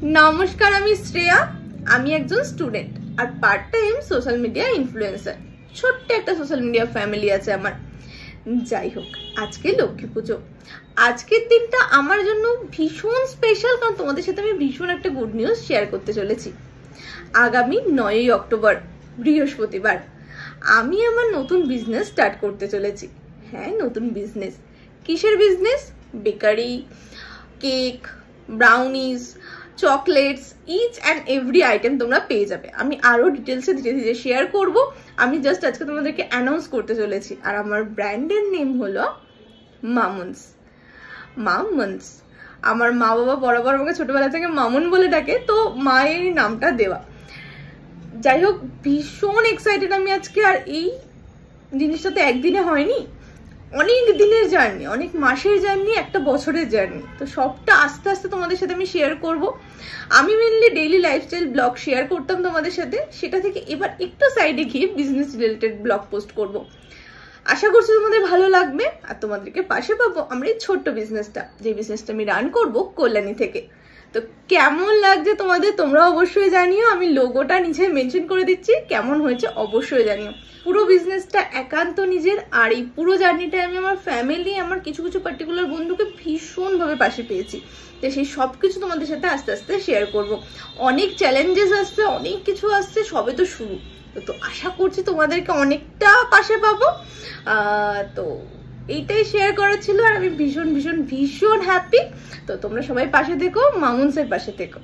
নমস্কার, আমি শ্রেয়া। আমি একজন স্টুডেন্ট আর part time social media influencer. ছোট্ট একটা সোশ্যাল মিডিয়া ফ্যামিলি আছে আমার। যাই হোক, আজকে লক্ষ্মী পুজো। আজকের দিনটা আমার জন্য ভীষণ স্পেশাল, কারণ তোমাদের সাথে আমি ভীষণ একটা গুড নিউজ শেয়ার করতে চলেছি। আগামী 9ই অক্টোবর বৃহস্পতিবার আমি আমার নতুন বিজনেস স্টার্ট করতে চলেছি। হ্যাঁ, নতুন বিজনেস। কিসের business? Bakery, cake, brownies, chocolates, each and every item তোমরা পেয়ে যাবে। আমি আরো ডিটেলসে ধীরে ধীরে শেয়ার করব। আমি জাস্ট আজকে তোমাদেরকে অ্যানাউন্স করতে চলেছি। আর আমার ব্র্যান্ডের নেম হলো মামুনস। মামুনস। আমার মা বাবা বরাবর আমাকে ছোটবেলা থেকে মামুন বলে ডাকে, তো মায়ের নামটা দেওয়া। যাই হোক, ভীষণ এক্সাইটেড আমি আজকে। আর এই জিনিসটা তো একদিনে হয়নি, অনেক দিনের জার্নি, অনেক মাসের জার্নি, একটা বছরের জার্নি। তো সবটা আস্তে আস্তে তোমাদের সাথে আমি শেয়ার করব। আমি mainly daily lifestyle blog share করতাম তোমাদের সাথে, সেটা থেকে এবার একটু সাইডে গিয়ে বিজনেস রিলেটেড ব্লগ পোস্ট করব। আশা করছি তোমাদের ভালো লাগবে আর তোমাদেরকে পাশে পাবো আমার এই ছোট্ট বিজনেসটা, যে বিজনেসটা আমি রান করব কল্যাণী থেকে। তো কেমন লাগছে তোমাদের তোমরা অবশ্যই জানিও। আমি লোগোটা নিচে মেনশন করে দিচ্ছি, কেমন হয়েছে অবশ্যই জানিও। পুরো বিজনেসটা একান্ত নিজের, আর এই পুরো জার্নিটা আমি আমার ফ্যামিলি, আমার কিছু কিছু পার্টিকুলার বন্ধুকে ভীষণভাবে পাশে পেয়েছি। তো সেই সব কিছু তোমাদের সাথে আস্তে আস্তে শেয়ার করব। অনেক চ্যালেঞ্জেস আসছে, অনেক কিছু আসছে, সবে তো শুরু। তো আশা করছি তোমাদেরকে অনেকটা পাশে পাবো। তো এইটাই শেয়ার করা ছিল, আর আমি ভীষণ ভীষণ ভীষণ হ্যাপি। তো তোমরা সবাই পাশে থেকো, মামুনসের পাশে থেকো।